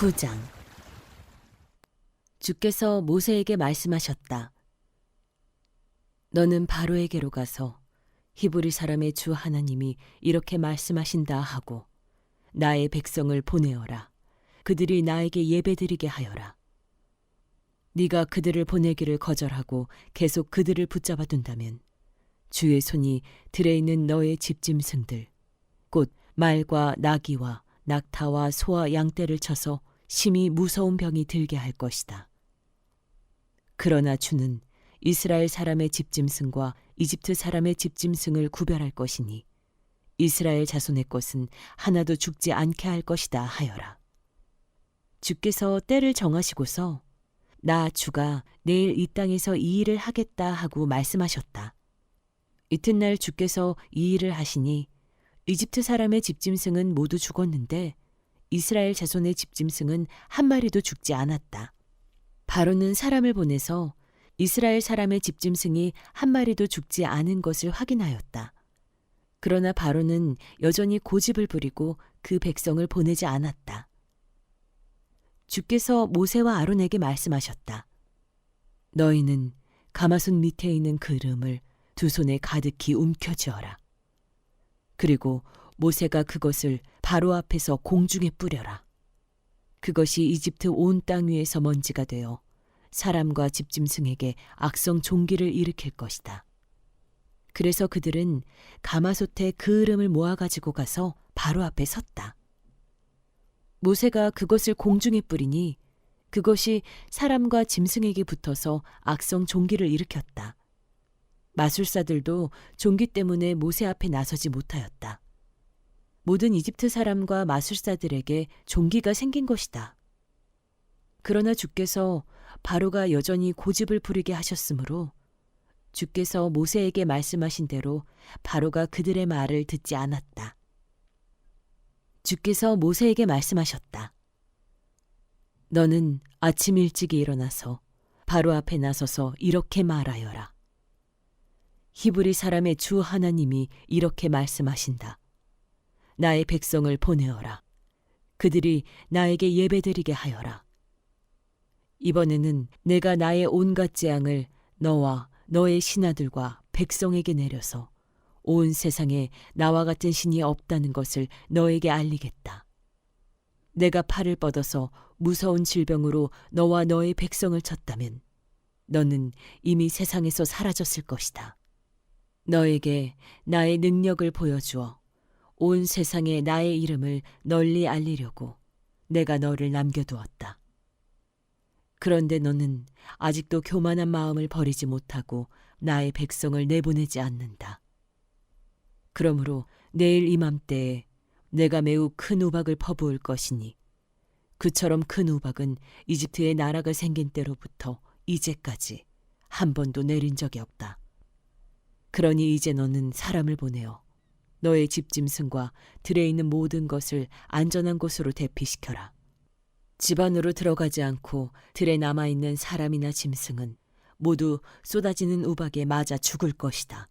9장. 주께서 모세에게 말씀하셨다. 너는 바로에게로 가서 히브리 사람의 주 하나님이 이렇게 말씀하신다 하고 나의 백성을 보내어라. 그들이 나에게 예배드리게 하여라. 네가 그들을 보내기를 거절하고 계속 그들을 붙잡아 둔다면 주의 손이 들에 있는 너의 집짐승들 곧 말과 나귀와 낙타와 소와 양떼를 쳐서 심히 무서운 병이 들게 할 것이다. 그러나 주는 이스라엘 사람의 집짐승과 이집트 사람의 집짐승을 구별할 것이니 이스라엘 자손의 것은 하나도 죽지 않게 할 것이다 하여라. 주께서 때를 정하시고서 나 주가 내일 이 땅에서 이 일을 하겠다 하고 말씀하셨다. 이튿날 주께서 이 일을 하시니 이집트 사람의 집짐승은 모두 죽었는데 이스라엘 자손의 집짐승은 한 마리도 죽지 않았다. 바로는 사람을 보내서 이스라엘 사람의 집짐승이 한 마리도 죽지 않은 것을 확인하였다. 그러나 바로는 여전히 고집을 부리고 그 백성을 보내지 않았다. 주께서 모세와 아론에게 말씀하셨다. 너희는 가마손 밑에 있는 그름을 두 손에 가득히 움켜쥐어라. 그리고 모세가 그것을 바로 앞에서 공중에 뿌려라. 그것이 이집트 온 땅 위에서 먼지가 되어 사람과 집짐승에게 악성 종기를 일으킬 것이다. 그래서 그들은 가마솥에 그름을 모아가지고 가서 바로 앞에 섰다. 모세가 그것을 공중에 뿌리니 그것이 사람과 짐승에게 붙어서 악성 종기를 일으켰다. 마술사들도 종기 때문에 모세 앞에 나서지 못하였다. 모든 이집트 사람과 마술사들에게 종기가 생긴 것이다. 그러나 주께서 바로가 여전히 고집을 부리게 하셨으므로 주께서 모세에게 말씀하신 대로 바로가 그들의 말을 듣지 않았다. 주께서 모세에게 말씀하셨다. 너는 아침 일찍이 일어나서 바로 앞에 나서서 이렇게 말하여라. 히브리 사람의 주 하나님이 이렇게 말씀하신다. 나의 백성을 보내어라. 그들이 나에게 예배드리게 하여라. 이번에는 내가 나의 온갖 재앙을 너와 너의 신하들과 백성에게 내려서 온 세상에 나와 같은 신이 없다는 것을 너에게 알리겠다. 내가 팔을 뻗어서 무서운 질병으로 너와 너의 백성을 쳤다면 너는 이미 세상에서 사라졌을 것이다. 너에게 나의 능력을 보여주어 온 세상에 나의 이름을 널리 알리려고 내가 너를 남겨두었다. 그런데 너는 아직도 교만한 마음을 버리지 못하고 나의 백성을 내보내지 않는다. 그러므로 내일 이맘때에 내가 매우 큰 우박을 퍼부을 것이니 그처럼 큰 우박은 이집트의 나라가 생긴 때로부터 이제까지 한 번도 내린 적이 없다. 그러니 이제 너는 사람을 보내어 너의 집짐승과 들에 있는 모든 것을 안전한 곳으로 대피시켜라. 집 안으로 들어가지 않고 들에 남아있는 사람이나 짐승은 모두 쏟아지는 우박에 맞아 죽을 것이다.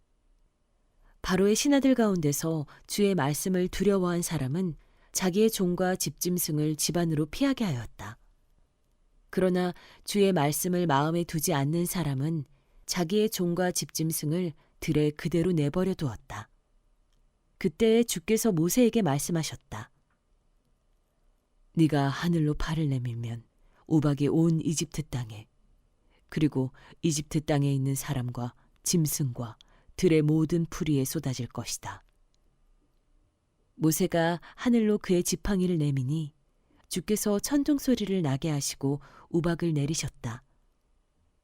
바로의 신하들 가운데서 주의 말씀을 두려워한 사람은 자기의 종과 집짐승을 집 안으로 피하게 하였다. 그러나 주의 말씀을 마음에 두지 않는 사람은 자기의 종과 집짐승을 들에 그대로 내버려 두었다. 그때 주께서 모세에게 말씀하셨다. 네가 하늘로 팔을 내밀면 우박이 온 이집트 땅에 그리고 이집트 땅에 있는 사람과 짐승과 들의 모든 풀이에 쏟아질 것이다. 모세가 하늘로 그의 지팡이를 내미니 주께서 천둥 소리를 나게 하시고 우박을 내리셨다.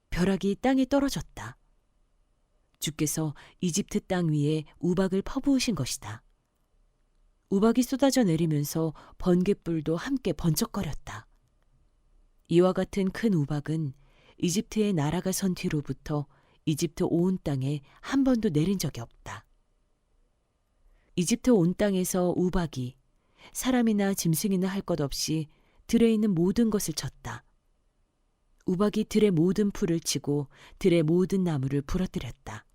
벼락이 땅에 떨어졌다. 주께서 이집트 땅 위에 우박을 퍼부으신 것이다. 우박이 쏟아져 내리면서 번갯불도 함께 번쩍거렸다. 이와 같은 큰 우박은 이집트의 나라가 선 뒤로부터 이집트 온 땅에 한 번도 내린 적이 없다. 이집트 온 땅에서 우박이 사람이나 짐승이나 할 것 없이 들에 있는 모든 것을 쳤다. 우박이 들의 모든 풀을 치고 들의 모든 나무를 부러뜨렸다.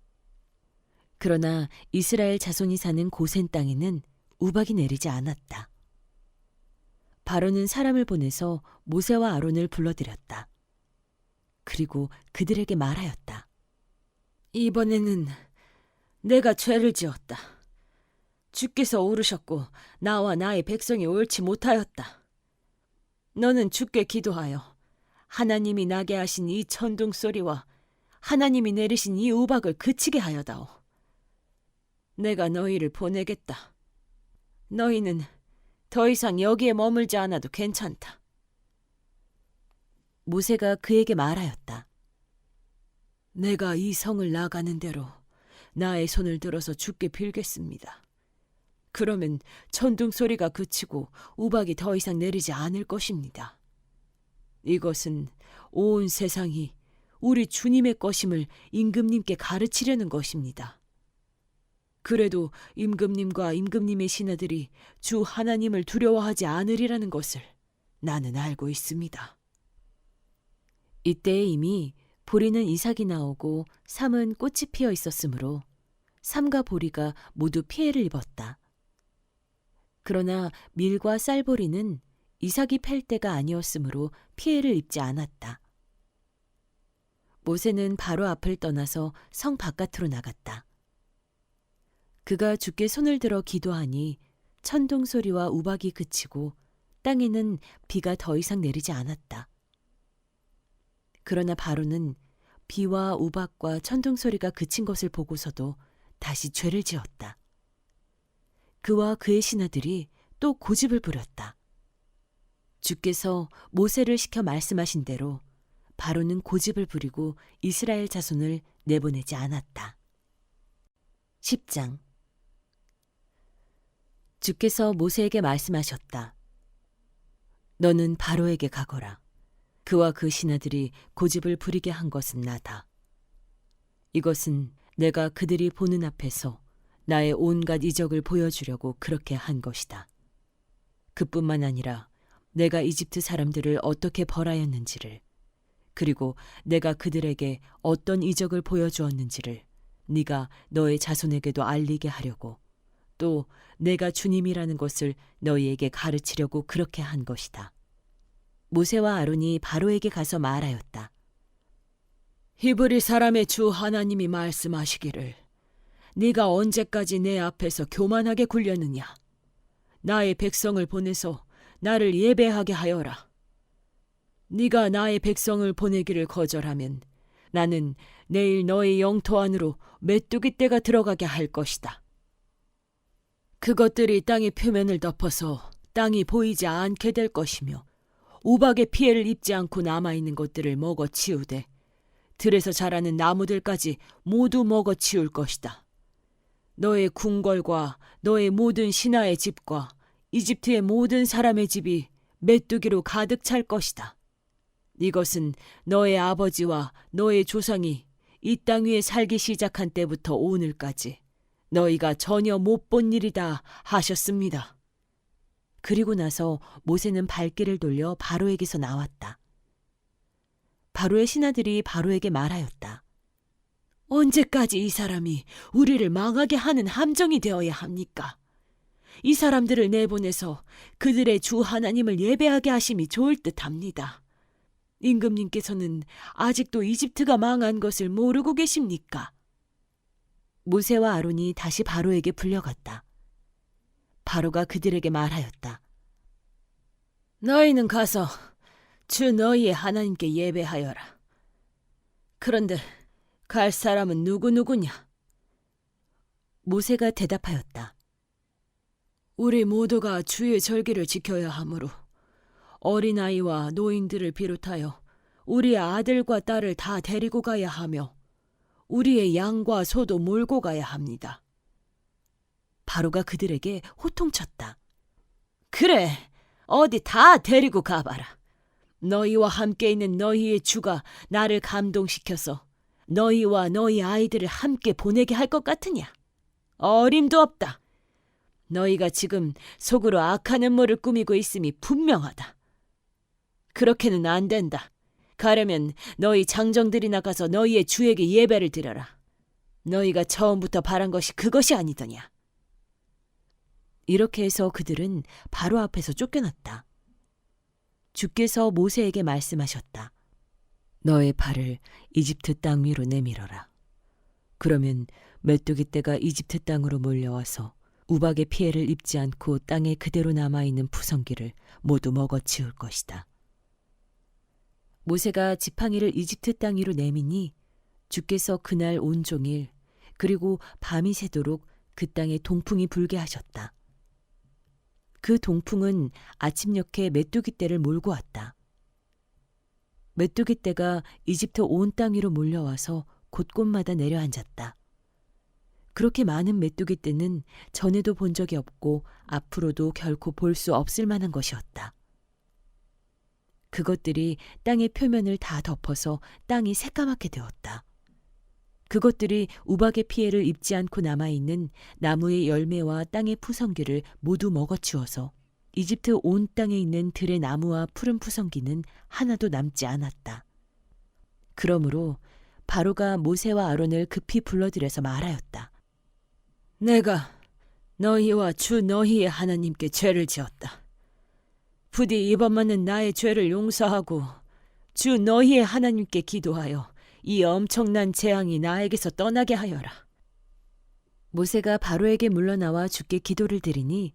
그러나 이스라엘 자손이 사는 고센 땅에는 우박이 내리지 않았다. 바로는 사람을 보내서 모세와 아론을 불러들였다. 그리고 그들에게 말하였다. 이번에는 내가 죄를 지었다. 주께서 오르셨고 나와 나의 백성이 옳지 못하였다. 너는 주께 기도하여 하나님이 나게 하신 이 천둥 소리와 하나님이 내리신 이 우박을 그치게 하여다오. 내가 너희를 보내겠다. 너희는 더 이상 여기에 머물지 않아도 괜찮다. 모세가 그에게 말하였다. 내가 이 성을 나가는 대로 나의 손을 들어서 주께 빌겠습니다. 그러면 천둥 소리가 그치고 우박이 더 이상 내리지 않을 것입니다. 이것은 온 세상이 우리 주님의 것임을 임금님께 가르치려는 것입니다. 그래도 임금님과 임금님의 신하들이 주 하나님을 두려워하지 않으리라는 것을 나는 알고 있습니다. 이때에 이미 보리는 이삭이 나오고 삼은 꽃이 피어 있었으므로 삼과 보리가 모두 피해를 입었다. 그러나 밀과 쌀보리는 이삭이 팰 때가 아니었으므로 피해를 입지 않았다. 모세는 바로 앞을 떠나서 성 바깥으로 나갔다. 그가 주께 손을 들어 기도하니 천둥 소리와 우박이 그치고 땅에는 비가 더 이상 내리지 않았다. 그러나 바로는 비와 우박과 천둥 소리가 그친 것을 보고서도 다시 죄를 지었다. 그와 그의 신하들이 또 고집을 부렸다. 주께서 모세를 시켜 말씀하신 대로 바로는 고집을 부리고 이스라엘 자손을 내보내지 않았다. 10장. 주께서 모세에게 말씀하셨다. 너는 바로에게 가거라. 그와 그 신하들이 고집을 부리게 한 것은 나다. 이것은 내가 그들이 보는 앞에서 나의 온갖 이적을 보여주려고 그렇게 한 것이다. 그뿐만 아니라 내가 이집트 사람들을 어떻게 벌하였는지를, 그리고 내가 그들에게 어떤 이적을 보여주었는지를 네가 너의 자손에게도 알리게 하려고, 또 내가 주님이라는 것을 너희에게 가르치려고 그렇게 한 것이다. 모세와 아론이 바로에게 가서 말하였다. 히브리 사람의 주 하나님이 말씀하시기를 네가 언제까지 내 앞에서 교만하게 굴렸느냐. 나의 백성을 보내서 나를 예배하게 하여라. 네가 나의 백성을 보내기를 거절하면 나는 내일 너의 영토 안으로 메뚜기 떼가 들어가게 할 것이다. 그것들이 땅의 표면을 덮어서 땅이 보이지 않게 될 것이며 우박의 피해를 입지 않고 남아있는 것들을 먹어치우되 들에서 자라는 나무들까지 모두 먹어치울 것이다. 너의 궁궐과 너의 모든 신하의 집과 이집트의 모든 사람의 집이 메뚜기로 가득 찰 것이다. 이것은 너의 아버지와 너의 조상이 이 땅 위에 살기 시작한 때부터 오늘까지 너희가 전혀 못 본 일이다 하셨습니다. 그리고 나서 모세는 발길을 돌려 바로에게서 나왔다. 바로의 신하들이 바로에게 말하였다. 언제까지 이 사람이 우리를 망하게 하는 함정이 되어야 합니까? 이 사람들을 내보내서 그들의 주 하나님을 예배하게 하심이 좋을 듯합니다. 임금님께서는 아직도 이집트가 망한 것을 모르고 계십니까? 모세와 아론이 다시 바로에게 불려갔다. 바로가 그들에게 말하였다. 너희는 가서 주 너희의 하나님께 예배하여라. 그런데 갈 사람은 누구냐? 모세가 대답하였다. 우리 모두가 주의 절기를 지켜야 하므로 어린아이와 노인들을 비롯하여 우리의 아들과 딸을 다 데리고 가야 하며 우리의 양과 소도 몰고 가야 합니다. 바로가 그들에게 호통쳤다. 그래, 어디 다 데리고 가봐라. 너희와 함께 있는 너희의 주가 나를 감동시켜서 너희와 너희 아이들을 함께 보내게 할 것 같으냐? 어림도 없다. 너희가 지금 속으로 악한 음모를 꾸미고 있음이 분명하다. 그렇게는 안 된다. 가려면 너희 장정들이 나가서 너희의 주에게 예배를 드려라. 너희가 처음부터 바란 것이 그것이 아니더냐. 이렇게 해서 그들은 바로 앞에서 쫓겨났다. 주께서 모세에게 말씀하셨다. 너의 발을 이집트 땅 위로 내밀어라. 그러면 메뚜기 떼가 이집트 땅으로 몰려와서 우박의 피해를 입지 않고 땅에 그대로 남아있는 푸성기를 모두 먹어치울 것이다. 모세가 지팡이를 이집트 땅 위로 내미니 주께서 그날 온종일 그리고 밤이 새도록 그 땅에 동풍이 불게 하셨다. 그 동풍은 아침녘에 메뚜기 떼를 몰고 왔다. 메뚜기 떼가 이집트 온 땅 위로 몰려와서 곳곳마다 내려앉았다. 그렇게 많은 메뚜기 떼는 전에도 본 적이 없고 앞으로도 결코 볼 수 없을 만한 것이었다. 그것들이 땅의 표면을 다 덮어서 땅이 새까맣게 되었다. 그것들이 우박의 피해를 입지 않고 남아있는 나무의 열매와 땅의 푸성기를 모두 먹어치워서 이집트 온 땅에 있는 들의 나무와 푸른 푸성기는 하나도 남지 않았다. 그러므로 바로가 모세와 아론을 급히 불러들여서 말하였다. 내가 너희와 주 너희의 하나님께 죄를 지었다. 부디 이번만은 나의 죄를 용서하고 주 너희의 하나님께 기도하여 이 엄청난 재앙이 나에게서 떠나게 하여라. 모세가 바로에게 물러나와 주께 기도를 드리니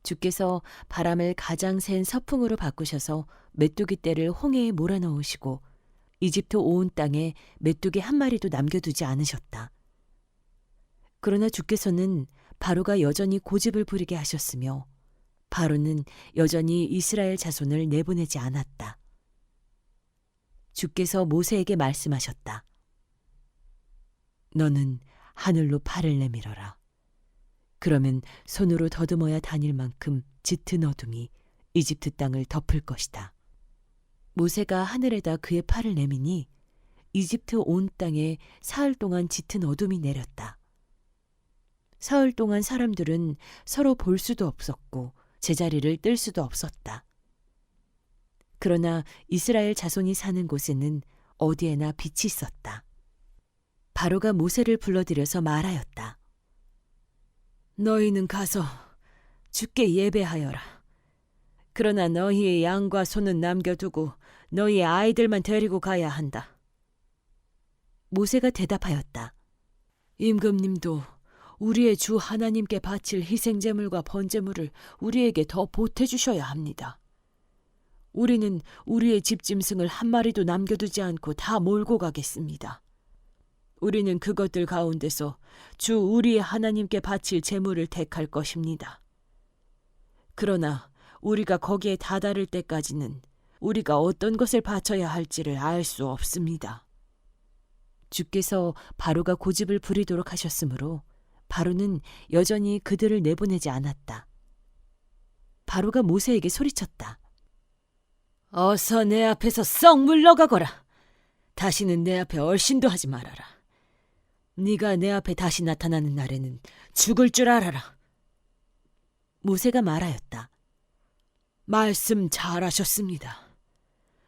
주께서 바람을 가장 센 서풍으로 바꾸셔서 메뚜기 떼를 홍해에 몰아넣으시고 이집트 온 땅에 메뚜기 한 마리도 남겨두지 않으셨다. 그러나 주께서는 바로가 여전히 고집을 부리게 하셨으며 바로는 여전히 이스라엘 자손을 내보내지 않았다. 주께서 모세에게 말씀하셨다. 너는 하늘로 팔을 내밀어라. 그러면 손으로 더듬어야 다닐 만큼 짙은 어둠이 이집트 땅을 덮을 것이다. 모세가 하늘에다 그의 팔을 내미니 이집트 온 땅에 사흘 동안 짙은 어둠이 내렸다. 사흘 동안 사람들은 서로 볼 수도 없었고 제자리를 뜰 수도 없었다. 그러나 이스라엘 자손이 사는 곳에는 어디에나 빛이 있었다. 바로가 모세를 불러들여서 말하였다. 너희는 가서 주께 예배하여라. 그러나 너희의 양과 소는 남겨두고 너희의 아이들만 데리고 가야 한다. 모세가 대답하였다. 임금님도 우리의 주 하나님께 바칠 희생제물과 번제물을 우리에게 더 보태주셔야 합니다. 우리는 우리의 집짐승을 한 마리도 남겨두지 않고 다 몰고 가겠습니다. 우리는 그것들 가운데서 주 우리의 하나님께 바칠 제물을 택할 것입니다. 그러나 우리가 거기에 다다를 때까지는 우리가 어떤 것을 바쳐야 할지를 알 수 없습니다. 주께서 바로가 고집을 부리도록 하셨으므로 바로는 여전히 그들을 내보내지 않았다. 바로가 모세에게 소리쳤다. 어서 내 앞에서 썩 물러가거라. 다시는 내 앞에 얼씬도 하지 말아라. 네가 내 앞에 다시 나타나는 날에는 죽을 줄 알아라. 모세가 말하였다. 말씀 잘하셨습니다.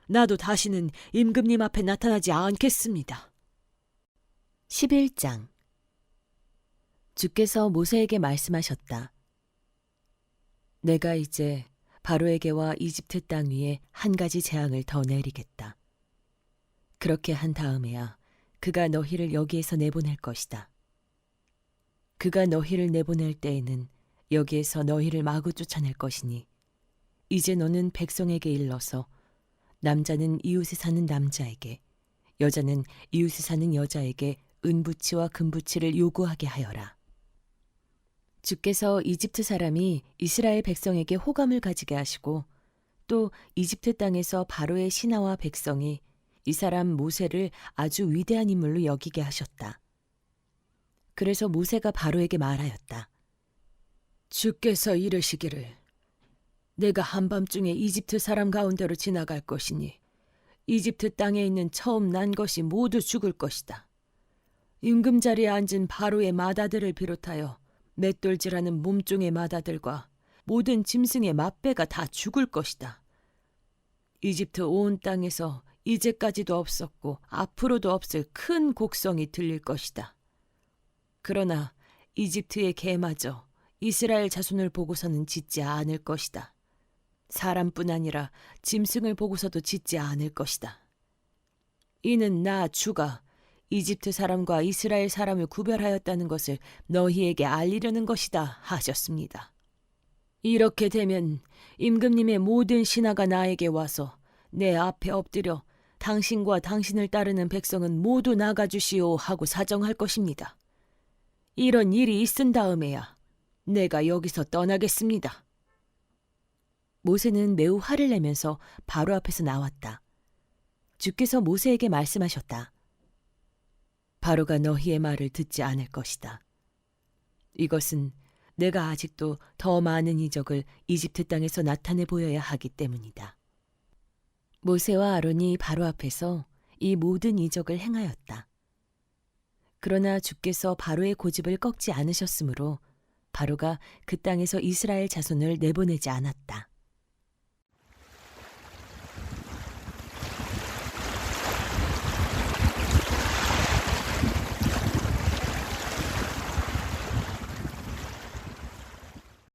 나도 다시는 임금님 앞에 나타나지 않겠습니다. 11장. 주께서 모세에게 말씀하셨다. 내가 이제 바로에게와 이집트 땅 위에 한 가지 재앙을 더 내리겠다. 그렇게 한 다음에야 그가 너희를 여기에서 내보낼 것이다. 그가 너희를 내보낼 때에는 여기에서 너희를 마구 쫓아낼 것이니 이제 너는 백성에게 일러서 남자는 이웃에 사는 남자에게 여자는 이웃에 사는 여자에게 은부치와 금부치를 요구하게 하여라. 주께서 이집트 사람이 이스라엘 백성에게 호감을 가지게 하시고 또 이집트 땅에서 바로의 신하와 백성이 이 사람 모세를 아주 위대한 인물로 여기게 하셨다. 그래서 모세가 바로에게 말하였다. 주께서 이르시기를 내가 한밤중에 이집트 사람 가운데로 지나갈 것이니 이집트 땅에 있는 처음 난 것이 모두 죽을 것이다. 임금 자리에 앉은 바로의 마다들을 비롯하여 맷돌질하는 몸종의 마다들과 모든 짐승의 맏배가 다 죽을 것이다. 이집트 온 땅에서 이제까지도 없었고 앞으로도 없을 큰 곡성이 들릴 것이다. 그러나 이집트의 개마저 이스라엘 자손을 보고서는 짖지 않을 것이다. 사람뿐 아니라 짐승을 보고서도 짓지 않을 것이다. 이는 나 주가 이집트 사람과 이스라엘 사람을 구별하였다는 것을 너희에게 알리려는 것이다 하셨습니다. 이렇게 되면 임금님의 모든 신하가 나에게 와서 내 앞에 엎드려 당신과 당신을 따르는 백성은 모두 나가주시오 하고 사정할 것입니다. 이런 일이 있은 다음에야 내가 여기서 떠나겠습니다. 모세는 매우 화를 내면서 바로 앞에서 나왔다. 주께서 모세에게 말씀하셨다. 바로가 너희의 말을 듣지 않을 것이다. 이것은 내가 아직도 더 많은 이적을 이집트 땅에서 나타내 보여야 하기 때문이다. 모세와 아론이 바로 앞에서 이 모든 이적을 행하였다. 그러나 주께서 바로의 고집을 꺾지 않으셨으므로 바로가 그 땅에서 이스라엘 자손을 내보내지 않았다.